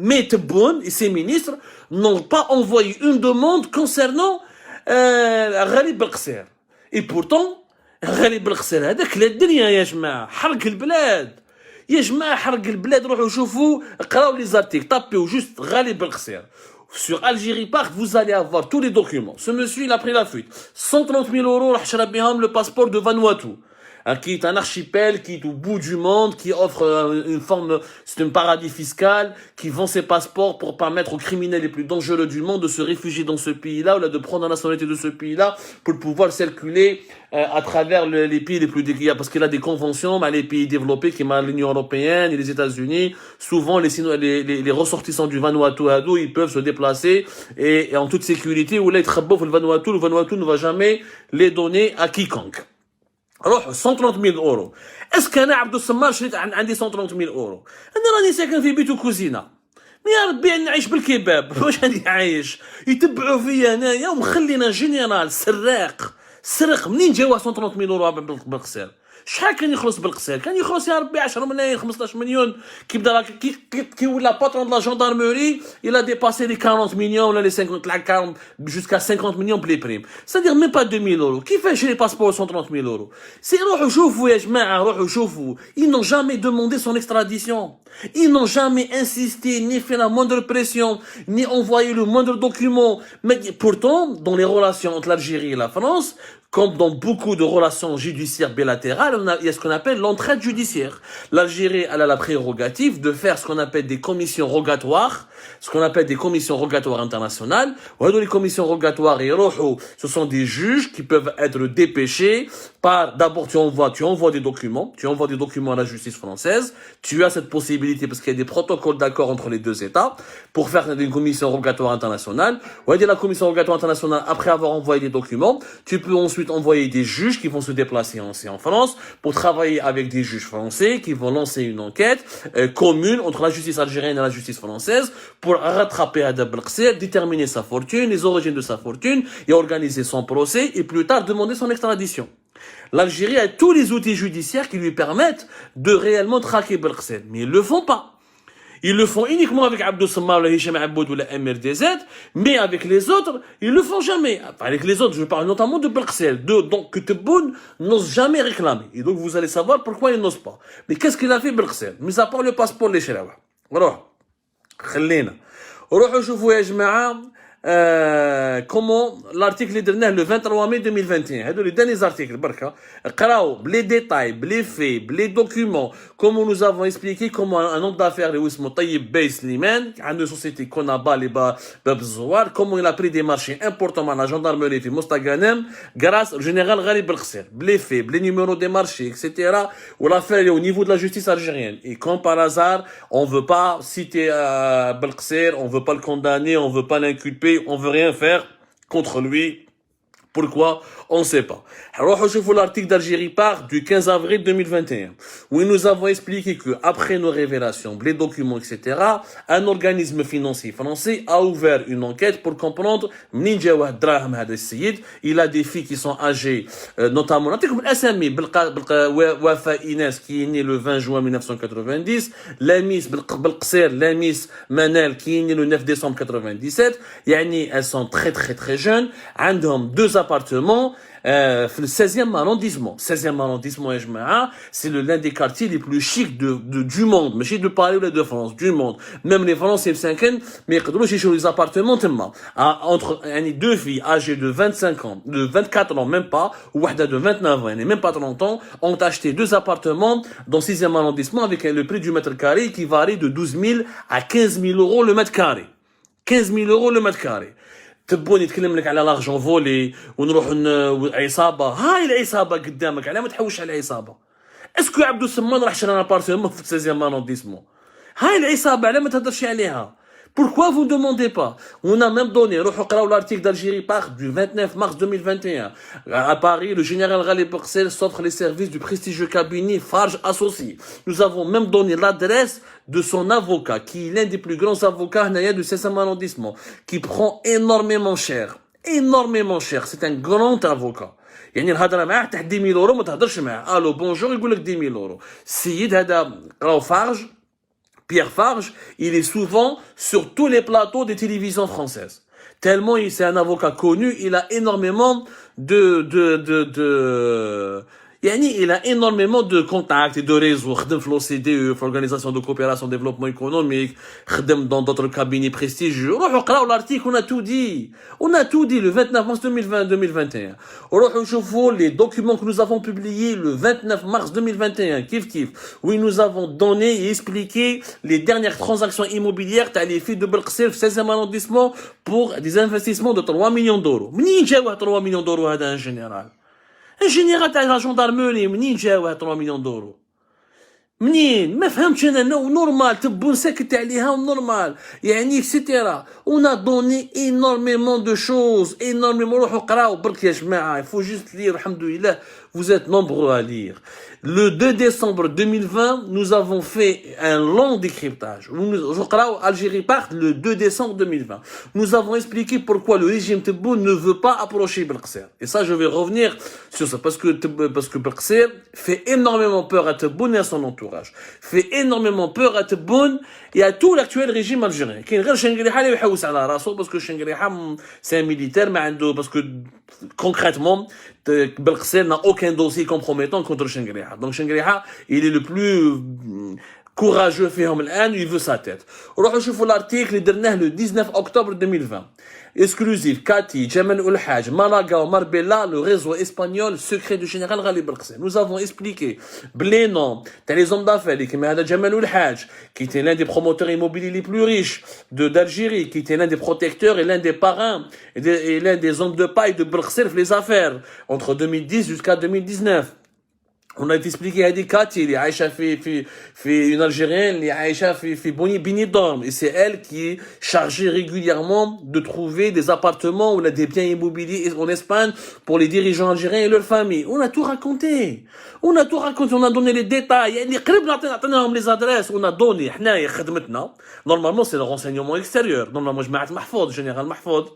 Mais Tebboune et ses ministres n'ont pas envoyé une demande concernant Ghalib Belqcir. Et pourtant, Ghalib Belqcir هذا كلا الدنيا يا جماعة، حرق البلاد. يا جماعة حرق البلاد، روحوا شوفوا اقراوا لي زارتيكل، tapez juste Ghalib Belqcir. Sur Algérie Park, vous allez avoir tous les documents. Ce monsieur, il a pris la fuite. 130 000 euros, راح شرى بهم le passeport de Vanuatu. Qui est un archipel, qui est au bout du monde, qui offre une forme, c'est un paradis fiscal, qui vend ses passeports pour permettre aux criminels les plus dangereux du monde de se réfugier dans ce pays-là, ou là de prendre la nationalité de ce pays-là, pour pouvoir circuler à travers les pays les plus déguisés, parce qu'il a des conventions, mais les pays développés, qui sont l'Union Européenne et les États-Unis, souvent les ressortissants du Vanuatu, ils peuvent se déplacer et en toute sécurité, ou là, ils travaillent le Vanuatu ne va jamais les donner à quiconque. روحوا 130 000 اورو. اسكو انا عبد الصمار شريت عندي 130 000 اورو؟ انا راني ساكن في بيت وكوزينه، يا ربي نعيش بالكباب. واش راني عايش؟ يتبعوا فيا انايا ومخلينا جينيرال سراق. سرق منين جاوا 130 000 اورو بالقصير؟ شحال كان يخلص بالقصير؟ كان يخلص يا ربي 10 ملايين 15 مليون. كي بدا كي ولا باترون دو لا جاندارموري il a dépassé les 40 millions ولا les 50 40 jusqu'à 50 millions بلي بريم. c'est-à-dire même pas 2000 euros. كيفاش يشري باسبور 130 000 euros؟ سي روحوا شوفوا يا جماعه، روحوا شوفوا. ils n'ont jamais demandé son extradition. ils n'ont jamais insisté ni fait la moindre pression ni envoyé le moindre document. Mais pourtant dans les relations entre l'Algérie et la France, comme dans beaucoup de relations judiciaires bilatérales, il y a ce qu'on appelle l'entraide judiciaire. L'Algérie, elle a la prérogative de faire ce qu'on appelle des commissions rogatoires, ce qu'on appelle des commissions rogatoires internationales. Les commissions rogatoires, ce sont des juges qui peuvent être dépêchés par, d'abord tu envoies des documents à la justice française. Tu as cette possibilité parce qu'il y a des protocoles d'accord entre les deux États pour faire une commission rogatoire internationale. La commission rogatoire internationale, après avoir envoyé des documents, tu peux ensuite envoyer des juges qui vont se déplacer en France pour travailler avec des juges français qui vont lancer une enquête commune entre la justice algérienne et la justice française pour rattraper Ghalib Belqcir, déterminer sa fortune, les origines de sa fortune et organiser son procès et plus tard demander son extradition. L'Algérie a tous les outils judiciaires qui lui permettent de réellement traquer Belqcir, mais ils le font pas. Ils le font uniquement avec Abdou Sammar, le Hicham Aboud ou le MRDZ, mais avec les autres, ils le font jamais. Enfin, avec les autres, je parle notamment de Belqcir, donc que Tebboune n'ose jamais réclamer. Et donc vous allez savoir pourquoi il n'ose pas. Mais qu'est-ce qu'il a fait Belqcir? Mis à part le passeport les Chirawa. Voilà. خلينا روحوا شوفوا يا جماعه comment l'article dernier le 23 mai 2021 هادو les derniers articles بركه قراو بلي ديتاي بلي في بلي دوكيومون comment nous avons expliqué comment un homme d'affaires اللي اسمه طيب بي سليمان عنده société كونابا اللي باب الزوار comment il a pris des marchés importants مع la gendarmerie في مستغانم grâce au général Ghalib Belqcir بلي في بلي numéros des marchés etc. ou l'affaire est au niveau de la justice algérienne et comme par hasard on veut pas citer Belqcir, on veut pas le condamner, on veut pas l'inculper, on veut rien faire contre lui. Pourquoi? On ne sait pas. Alors, je vous l'article d'Algérie Park du 15 avril 2021, où nous avons expliqué que, après nos révélations, les documents, etc., un organisme financier français a ouvert une enquête pour comprendre il a des filles qui sont âgées, notamment, Wafa Inès, qui est né le 20 juin 1990, Lamis Belqcir, Lamis Manel, qui est né le 9 décembre 97, elles sont très très très jeunes, deux appartements le 16e arrondissement. 16e arrondissement, c'est l'un des quartiers les plus chics du monde. Mais de Paris ou de France, du monde. Même les Français, mais les appartements, entre deux filles âgées de 25 ans, de 24 ans, même pas, ou de 29 ans, et même pas 30 ans, ont acheté deux appartements dans le 6e arrondissement avec le prix du mètre carré qui varie de 12 000 à 15 000 euros le mètre carré. 15 000 euros le mètre carré. تبون يتكلم لك على لارجون فولي ونروح عصابه. هاي العصابه قدامك، على ما تحوش على العصابه. اسكو عبدو السمان راح شرى ابارتمون في 16 arrondissement. هاي العصابه على ما تهضرش عليها. Pourquoi vous ne demandez pas? On a même donné, l'article d'Algérie Park du 29 mars 2021. À Paris, le général Ghalib Belqcir s'offre les services du prestigieux cabinet Farge Associés. Nous avons même donné l'adresse de son avocat, qui est l'un des plus grands avocats du 16e arrondissement, qui prend énormément cher. Énormément cher. C'est un grand avocat. يعني الهضره معاه تحت 10 000 € ما تهضرش معاه. الو بونجور يقول لك 10 000 €. السيد هذا قراو فارج Pierre Farge, il est souvent sur tous les plateaux des télévisions françaises. Tellement c'est un avocat connu, il a énormément il a énormément de contacts et de réseaux. خدم في l'OCDE, l'Organisation de coopération et développement économique, خدم dans d'autres cabinets prestigieux. روحوا قراو l'article, on a tout dit. On a tout dit le 29 mars 2021. روحوا شوفوا les documents que nous avons publiés le 29 mars 2021, kiff, où nous avons donné et expliqué les dernières transactions immobilières تاع les filles de Belqsir في 16e arrondissement pour des investissements de 3 millions d'euros. منين جاوا 3 millions d'euros هذا en général؟ ان جينيرال تاع لا جوندارموري منين جاوه 3 مليون دورو؟ منين؟ ما فهمتش انا. نورمال تبون ساكت عليها نورمال يعني اكسيتيرا. اون ا دوني énormément de choses, énormément. روحوا قراو برك يا جماعه. Il faut juste lire. الحمد لله vous êtes nombreux à lire. Le 2 décembre 2020, nous avons fait un long décryptage. Algérie part le 2 décembre 2020. Nous avons expliqué pourquoi le régime Tebboune ne veut pas approcher Belqsir. Et ça, je vais revenir sur ça. Parce que Belqsir fait énormément peur à Tebboune et à son entourage. Fait énormément peur à Tebboune et à tout l'actuel régime algérien. Parce que Chengriha, c'est un militaire, parce que concrètement, Belqsir n'a aucun dossier compromettant contre Chengriha. Donc Chengriha, il est le plus courageux فيهم الآن, il veut sa tête. روحوا شوفوا l'article اللي درناه le 19 octobre 2020. Exclusif, Kati, Jamal Oulhaj, Malaga, Marbella, le réseau espagnol secret du général Ghali Belqsir. Nous avons expliqué les noms, les hommes d'affaires, qui est Jamal Oulhaj, qui était l'un des promoteurs immobiliers les plus riches d'Algérie, qui était l'un des protecteurs et l'un des parrains et l'un des hommes de paille de Belqsir les affaires entre 2010 jusqu'à 2019. On a expliqué à des Kati, les Aïcha fait une Algérienne, les Aïcha fait Benidorm. Et c'est elle qui est chargée régulièrement de trouver des appartements ou des biens immobiliers en Espagne pour les dirigeants algériens et leurs familles. On a tout raconté. On a donné les détails. Les adresses, on a donné. Normalement, c'est le renseignement extérieur. Normalement, général Mahfoud.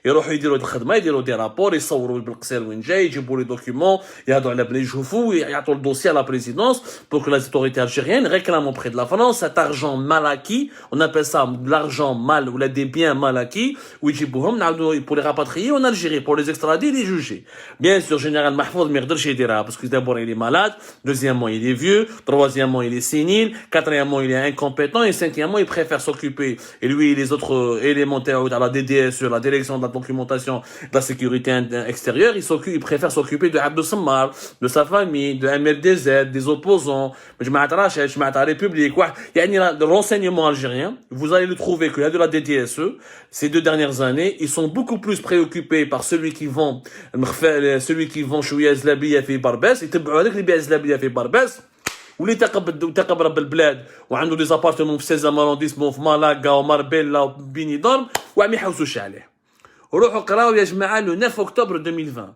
يروحوا يديروا الخدمه, يديروا دي رابور, يصوروا بالقصير وين جاي, يجيبوا لي دوكيومون, يهضروا على بلا يشوفوا, يعطوا الدوسي à la présidence pour que les autorités algériennes réclament auprès de la France cet argent mal acquis. On appelle ça de l'argent mal ou des biens mal acquis, ويجيبوهم pour les rapatrier en Algérie, pour les extrader et les juger. Bien sûr, général Mahfoud ما يقدرش يديرها parce que d'abord il est malade, deuxièmement il est vieux, troisièmement il est sénile, quatrièmement il est incompétent et cinquièmement il préfère s'occuper, et lui et les autres élémentaires à la DDS sur la direction de la documentation de la sécurité extérieure, il préfère s'occuper de Abdou Sammar, de sa famille, de MLDZ, des opposants, de République, de renseignement algérien. Vous allez le trouver qu'il y a de la DDSE. Ces 2 dernières années, ils sont beaucoup plus préoccupés par celui qui vend شوية زلابية في برباس, يتبعوا هذاك اللي بيع زلابية في برباس واللي تقبل بالبلاد وعنده دي زابارتمون في 16 arrondissement في مالاغا وماربيلا وبينيدورم وعم يحوسوش عليه. روحوا قراو يا جماعه le 9 octobre 2020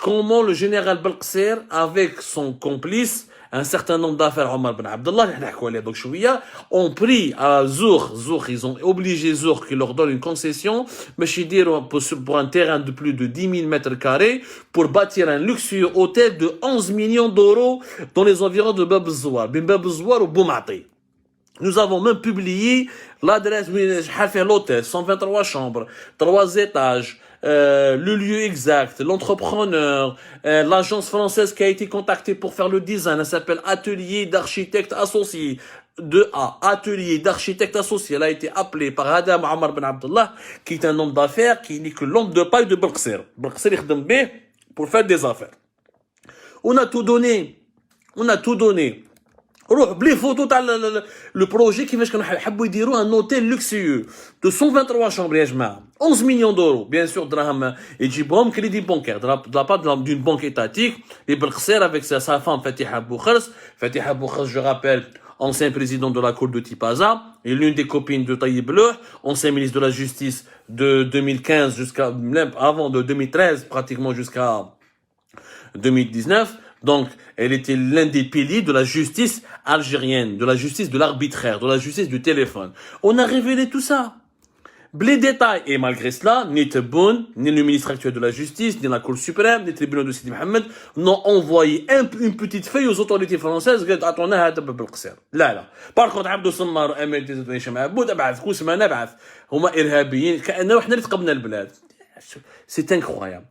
comment le général Belqsir avec son complice un certain nombre d'affaires Omar Ben Abdallah اللي نحكوا عليه دوك شويه ont pris à Zour, ils ont obligé Zour qui leur donne une concession باش يديروا pour un terrain de plus de 10 000 mètres carrés pour bâtir un luxueux hôtel de 11 millions d'euros dans les environs de Bab el-Zouar, بين باب الزوار وبومعطي. Nous avons même publié l'adresse où il fait l'hôtel, 123 chambres, 3 étages, le lieu exact, l'entrepreneur, l'agence française qui a été contactée pour faire le design, elle s'appelle Atelier d'architectes associés. 2A, Atelier d'architectes associés. Elle a été appelée par Adam Omar Ben Abdallah, qui est un homme d'affaires, qui n'est que l'homme de paille de Belqsir. Belqsir يخدم به pour faire des affaires. On a tout donné. روح بلي فوتو تاع لو بروجي كيفاش كانوا يحبوا يديروا ان اوتيل لوكسيو دو 123 شامبر يا جماعه 11 مليون دورو. بيان سور دراهم يجيبهم كريدي بانكير de la part d'une banque étatique. Les Belqsir avec sa femme Fatiha Boukhars, je rappelle, ancien président de la cour de Tipaza et l'une des copines de Tayyip Leuh, ancien ministre de la justice de 2015 jusqu'à avant de 2013 pratiquement jusqu'à 2019. Donc, elle était l'un des piliers de la justice algérienne, de la justice de l'arbitraire, de la justice du téléphone. On a révélé tout ça. بلي ديتاي. Et malgré cela, ni Tebboune, ni le ministre actuel de la Justice, ni la Cour suprême, ni les tribunaux de Sidi Mohamed n'ont envoyé une petite feuille aux autorités françaises قالت عطونا هذا بالقصير. لا لا. Par contre عبدو سمار وامير تيزيد هشام عبود ابعث كوسما نبعث هما ارهابيين كانه احنا اللي تقبنا البلاد. C'est incroyable.